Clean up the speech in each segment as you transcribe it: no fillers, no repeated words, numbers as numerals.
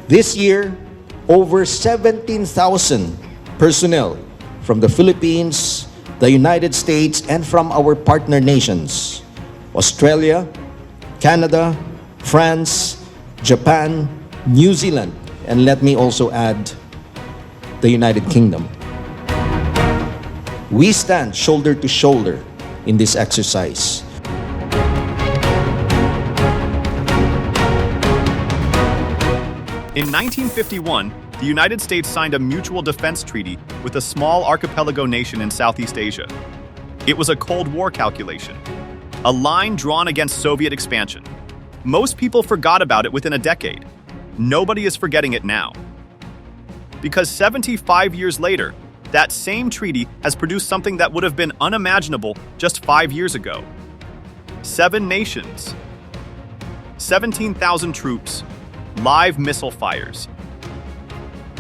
This year, over 17,000 personnel from the Philippines, the United States, and from our partner nations, Australia, Canada, France, Japan, New Zealand, and let me also add, the United Kingdom. We stand shoulder to shoulder in this exercise. In 1951, the United States signed a mutual defense treaty with a small archipelago nation in Southeast Asia. It was a Cold War calculation, a line drawn against Soviet expansion. Most people forgot about it within a decade. Nobody is forgetting it now. Because 75 years later, that same treaty has produced something that would have been unimaginable just 5 years ago. 7 nations, 17,000 troops, live missile fires.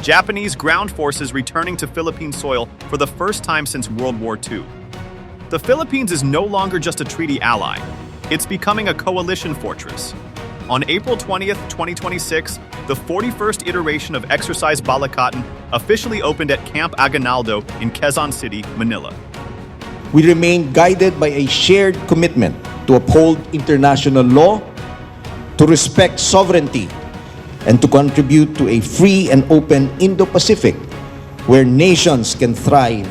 Japanese ground forces returning to Philippine soil for the first time since World War II. The Philippines is no longer just a treaty ally. It's becoming a coalition fortress. On April 20th, 2026, the 41st iteration of Exercise Balikatan officially opened at Camp Aguinaldo in Quezon City, Manila. We remain guided by a shared commitment to uphold international law, to respect sovereignty, and to contribute to a free and open Indo-Pacific where nations can thrive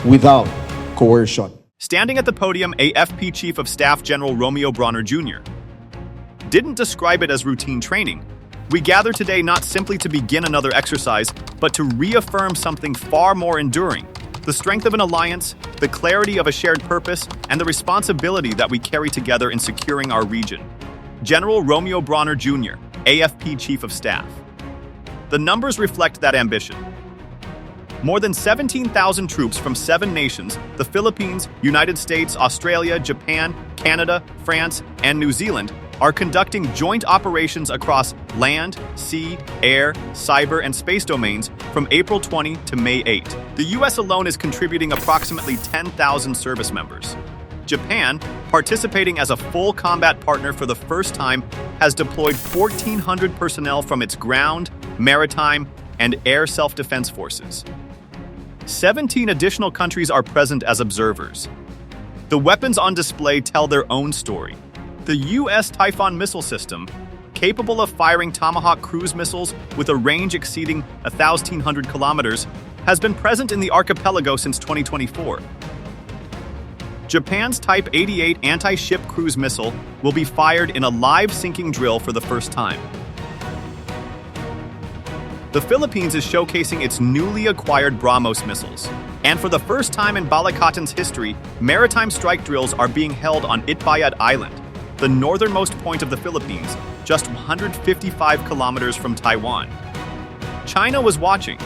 without coercion. Standing at the podium, AFP Chief of Staff General Romeo Bronner Jr. didn't describe it as routine training. We gather today not simply to begin another exercise, but to reaffirm something far more enduring: the strength of an alliance, the clarity of a shared purpose, and the responsibility that we carry together in securing our region. General Romeo Bronner Jr., AFP Chief of Staff. The numbers reflect that ambition. More than 17,000 troops from 7 nations, the Philippines, United States, Australia, Japan, Canada, France, and New Zealand, are conducting joint operations across land, sea, air, cyber, and space domains from April 20 to May 8. The U.S. alone is contributing approximately 10,000 service members. Japan, participating as a full combat partner for the first time, has deployed 1,400 personnel from its ground, maritime, and air self-defense forces. 17 additional countries are present as observers. The weapons on display tell their own story. The U.S. Typhoon missile system, capable of firing Tomahawk cruise missiles with a range exceeding 1,300 kilometers, has been present in the archipelago since 2024. Japan's Type 88 anti-ship cruise missile will be fired in a live sinking drill for the first time. The Philippines is showcasing its newly acquired BrahMos missiles. And for the first time in Balikatan's history, maritime strike drills are being held on Itbayat Island, the northernmost point of the Philippines, just 155 kilometers from Taiwan. China was watching.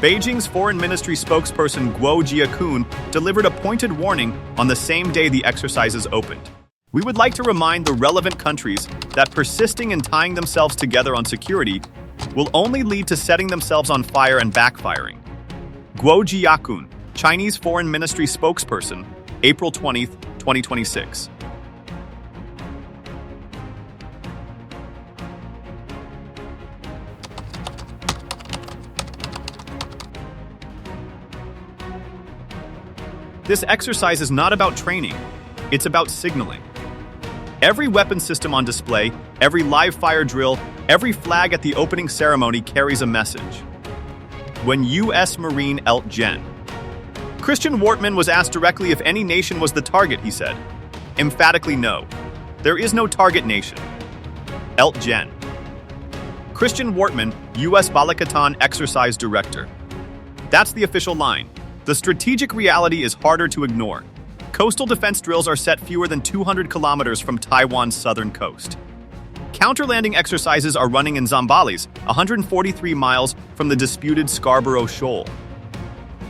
Beijing's Foreign Ministry spokesperson Guo Jiakun delivered a pointed warning on the same day the exercises opened. We would like to remind the relevant countries that persisting in tying themselves together on security will only lead to setting themselves on fire and backfiring. Guo Jiakun, Chinese Foreign Ministry spokesperson, April 20th, 2026. This exercise is not about training, it's about signaling. Every weapon system on display, every live fire drill, every flag at the opening ceremony carries a message. When U.S. Marine Elt Gen. Christian Wortman was asked directly if any nation was the target, he said. Emphatically no. There is no target nation. Elt Gen. Christian Wortman, U.S. Balikatan Exercise Director. That's the official line. The strategic reality is harder to ignore. Coastal defense drills are set fewer than 200 kilometers from Taiwan's southern coast. Counter-landing exercises are running in Zambales, 143 miles from the disputed Scarborough Shoal.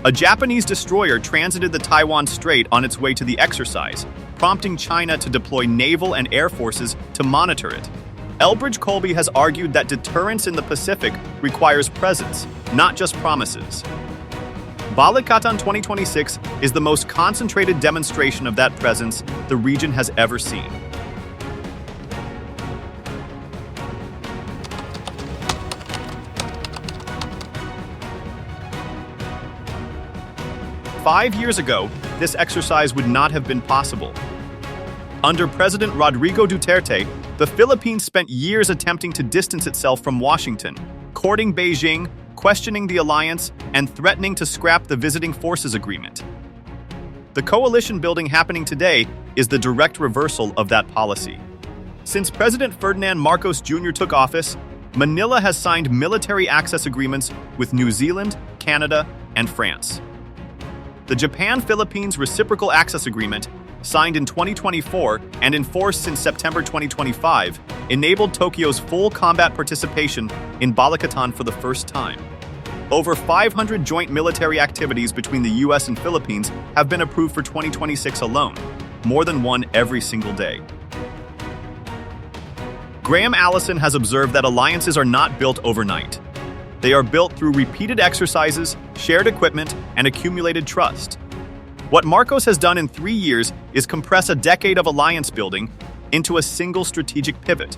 A Japanese destroyer transited the Taiwan Strait on its way to the exercise, prompting China to deploy naval and air forces to monitor it. Elbridge Colby has argued that deterrence in the Pacific requires presence, not just promises. Balikatan 2026 is the most concentrated demonstration of that presence the region has ever seen. 5 years ago, this exercise would not have been possible. Under President Rodrigo Duterte, the Philippines spent years attempting to distance itself from Washington, courting Beijing, questioning the alliance, and threatening to scrap the Visiting Forces Agreement. The coalition building happening today is the direct reversal of that policy. Since President Ferdinand Marcos Jr. took office, Manila has signed military access agreements with New Zealand, Canada, and France. The Japan-Philippines Reciprocal Access Agreement, signed in 2024 and enforced since September 2025, enabled Tokyo's full combat participation in Balikatan for the first time. Over 500 joint military activities between the US and Philippines have been approved for 2026 alone, more than one every single day. Graham Allison has observed that alliances are not built overnight. They are built through repeated exercises, shared equipment, and accumulated trust. What Marcos has done in 3 years is compress a decade of alliance building into a single strategic pivot.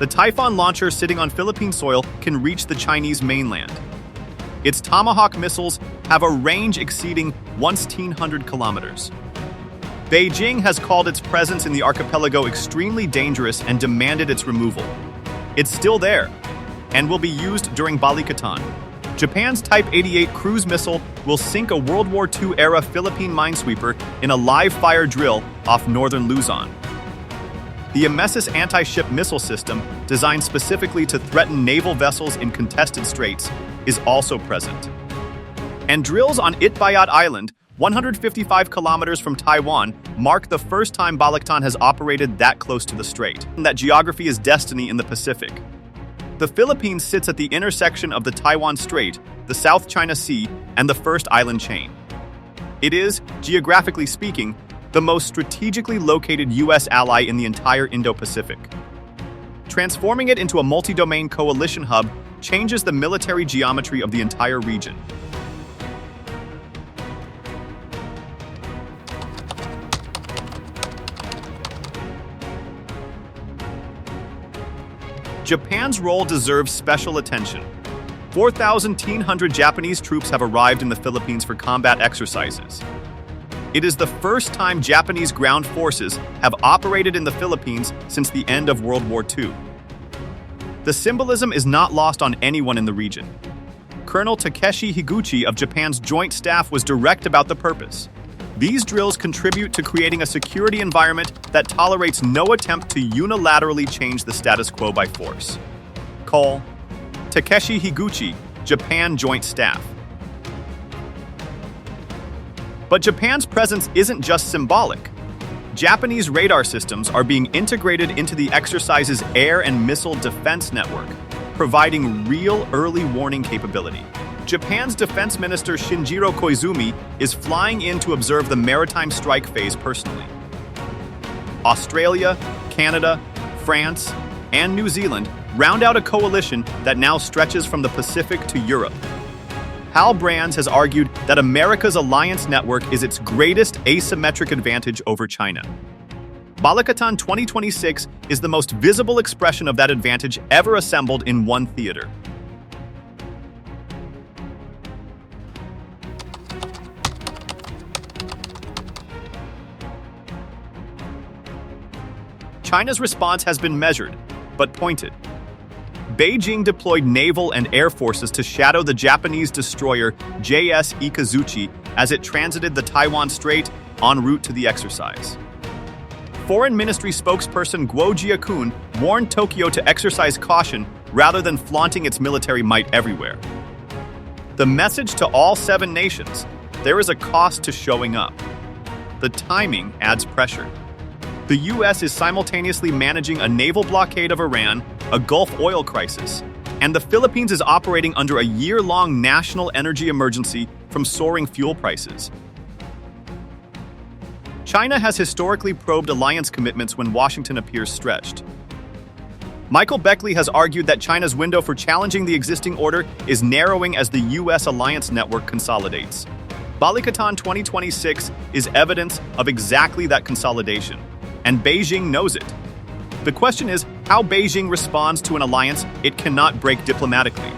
The Typhoon launcher sitting on Philippine soil can reach the Chinese mainland. Its Tomahawk missiles have a range exceeding 1,700 kilometers. Beijing has called its presence in the archipelago extremely dangerous and demanded its removal. It's still there, and will be used during Balikatan. Japan's Type 88 cruise missile will sink a World War II-era Philippine minesweeper in a live-fire drill off northern Luzon. The Emesis anti-ship missile system, designed specifically to threaten naval vessels in contested straits, is also present. And drills on Itbayat Island, 155 kilometers from Taiwan, mark the first time Balikatan has operated that close to the strait. That geography is destiny in the Pacific. The Philippines sits at the intersection of the Taiwan Strait, the South China Sea, and the first island chain. It is, geographically speaking, the most strategically located U.S. ally in the entire Indo-Pacific. Transforming it into a multi-domain coalition hub changes the military geometry of the entire region. Japan's role deserves special attention. 4,100 Japanese troops have arrived in the Philippines for combat exercises. It is the first time Japanese ground forces have operated in the Philippines since the end of World War II. The symbolism is not lost on anyone in the region. Colonel Takeshi Higuchi of Japan's Joint Staff was direct about the purpose. These drills contribute to creating a security environment that tolerates no attempt to unilaterally change the status quo by force. Call Takeshi Higuchi, Japan Joint Staff. But Japan's presence isn't just symbolic. Japanese radar systems are being integrated into the exercise's air and missile defense network, providing real early warning capability. Japan's Defense Minister Shinjiro Koizumi is flying in to observe the maritime strike phase personally. Australia, Canada, France, and New Zealand round out a coalition that now stretches from the Pacific to Europe. Hal Brands has argued that America's alliance network is its greatest asymmetric advantage over China. Balikatan 2026 is the most visible expression of that advantage ever assembled in one theater. China's response has been measured, but pointed. Beijing deployed naval and air forces to shadow the Japanese destroyer JS Ikazuchi as it transited the Taiwan Strait en route to the exercise. Foreign Ministry spokesperson Guo Jiakun warned Tokyo to exercise caution rather than flaunting its military might everywhere. The message to all 7 nations: there is a cost to showing up. The timing adds pressure. The U.S. is simultaneously managing a naval blockade of Iran, a Gulf oil crisis, and the Philippines is operating under a year-long national energy emergency from soaring fuel prices. China has historically probed alliance commitments when Washington appears stretched. Michael Beckley has argued that China's window for challenging the existing order is narrowing as the U.S. alliance network consolidates. Balikatan 2026 is evidence of exactly that consolidation, and Beijing knows it. The question is how Beijing responds to an alliance it cannot break diplomatically.